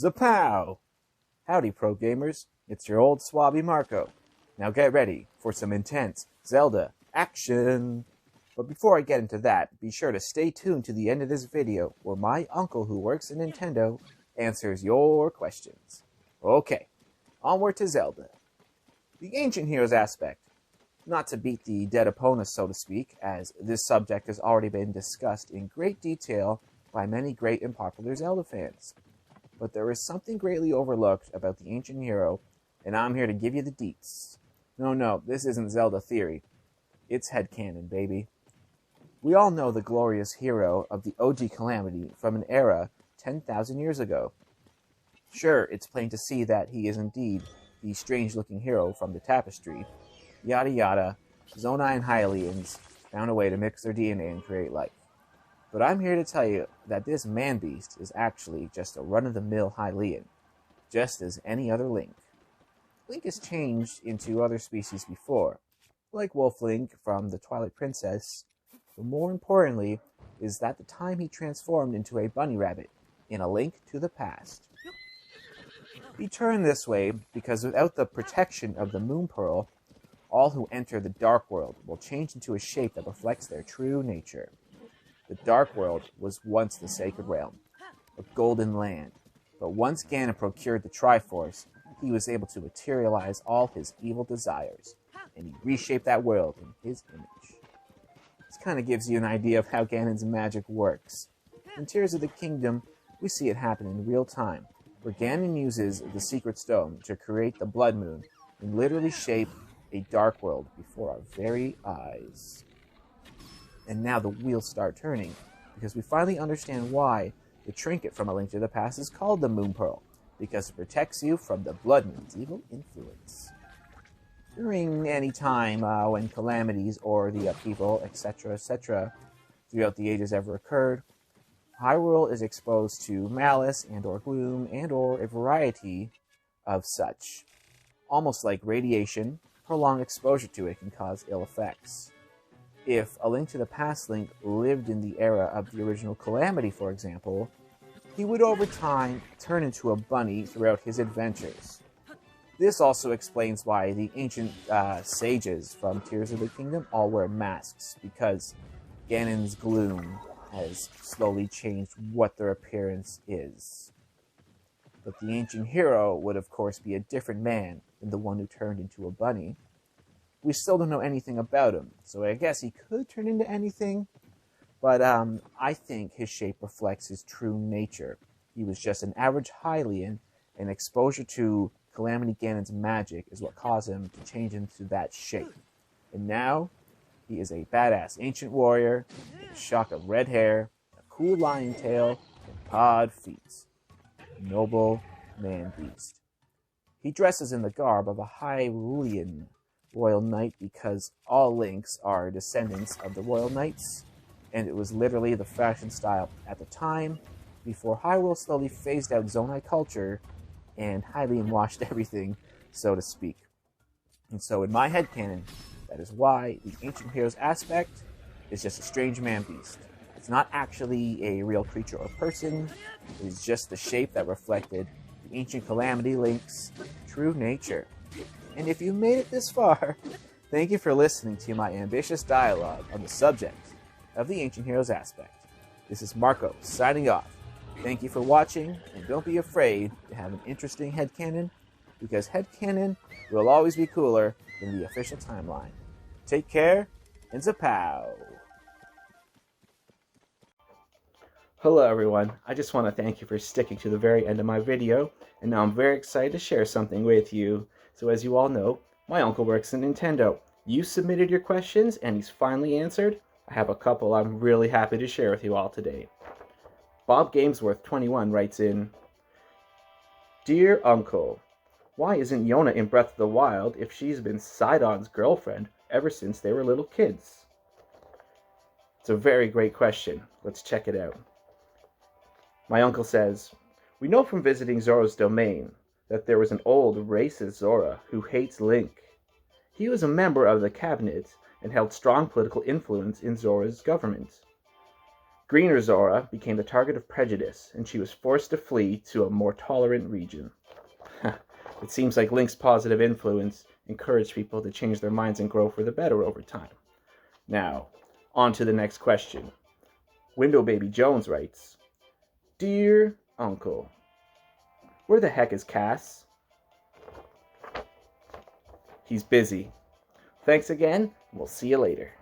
ZAPOW! Howdy, pro gamers. It's your old swabby Marco. Now get ready for some intense Zelda action. But before I get into that, be sure to stay tuned to the end of this video where my uncle who works at Nintendo answers your questions. Okay, onward to Zelda. The Ancient Heroes aspect. Not to beat the dead opponent, so to speak, as this subject has already been discussed in great detail by many great and popular Zelda fans. But there is something greatly overlooked about the Ancient Hero, and I'm here to give you the deets. No, this isn't Zelda theory. It's head-canon, baby. We all know the glorious hero of the OG Calamity from an era 10,000 years ago. Sure, it's plain to see that he is indeed the strange-looking hero from the tapestry. Yada yada, Zonai and Hylians found a way to mix their DNA and create life. But I'm here to tell you that this man-beast is actually just a run-of-the-mill Hylian, just as any other Link. Link has changed into other species before, like Wolf Link from the Twilight Princess, but more importantly is that the time he transformed into a bunny rabbit in A Link to the Past. He turned this way because without the protection of the Moon Pearl, all who enter the Dark World will change into a shape that reflects their true nature. The Dark World was once the Sacred Realm, a golden land, but once Ganon procured the Triforce, he was able to materialize all his evil desires, and he reshaped that world in his image. This kind of gives you an idea of how Ganon's magic works. In Tears of the Kingdom, we see it happen in real time, where Ganon uses the Secret Stone to create the Blood Moon and literally shape a dark world before our very eyes. And now the wheels start turning, because we finally understand why the trinket from A Link to the Past is called the Moon Pearl, because it protects you from the Blood Moon's evil influence. During any time when calamities or the upheaval, etc., throughout the ages ever occurred, Hyrule is exposed to malice and or gloom and or a variety of such. Almost like radiation, prolonged exposure to it can cause ill effects. If A Link to the Past Link lived in the era of the original Calamity, for example, he would over time turn into a bunny throughout his adventures. This also explains why the ancient sages from Tears of the Kingdom all wear masks, because Ganon's gloom has slowly changed what their appearance is. But the ancient hero would of course be a different man than the one who turned into a bunny. We still don't know anything about him, so I guess he could turn into anything, but I think his shape reflects his true nature. He was just an average Hylian, and exposure to Calamity Ganon's magic is what caused him to change into that shape. And now, he is a badass ancient warrior, with a shock of red hair, a cool lion tail, and pawed feet. Noble man-beast. He dresses in the garb of a Hylian royal knight because all Links are descendants of the royal knights, and it was literally the fashion style at the time, before Hyrule slowly phased out Zonai culture and Hylian washed everything, so to speak. And so in my headcanon, that is why the Ancient Heroes aspect is just a strange man-beast. It's not actually a real creature or person, it is just the shape that reflected the ancient Calamity Link's true nature. And if you made it this far, thank you for listening to my ambitious dialogue on the subject of the Ancient Heroes aspect. This is Marco, signing off. Thank you for watching, and don't be afraid to have an interesting headcanon, because headcanon will always be cooler than the official timeline. Take care, and ZAPOW! Hello everyone, I just want to thank you for sticking to the very end of my video, and now I'm very excited to share something with you. So as you all know, my uncle works in Nintendo. You submitted your questions, and he's finally answered. I have a couple I'm really happy to share with you all today. Bob Gamesworth21 writes in, Dear Uncle, why isn't Yona in Breath of the Wild if she's been Sidon's girlfriend ever since they were little kids? It's a very great question. Let's check it out. My uncle says, we know from visiting Zora's domain that there was an old racist Zora who hates Link. He was a member of the cabinet and held strong political influence in Zora's government. Greener Zora became the target of prejudice, and she was forced to flee to a more tolerant region. It seems like Link's positive influence encouraged people to change their minds and grow for the better over time. Now, on to the next question. Window Baby Jones writes, Dear Uncle, where the heck is Cass? He's busy. Thanks again, and we'll see you later.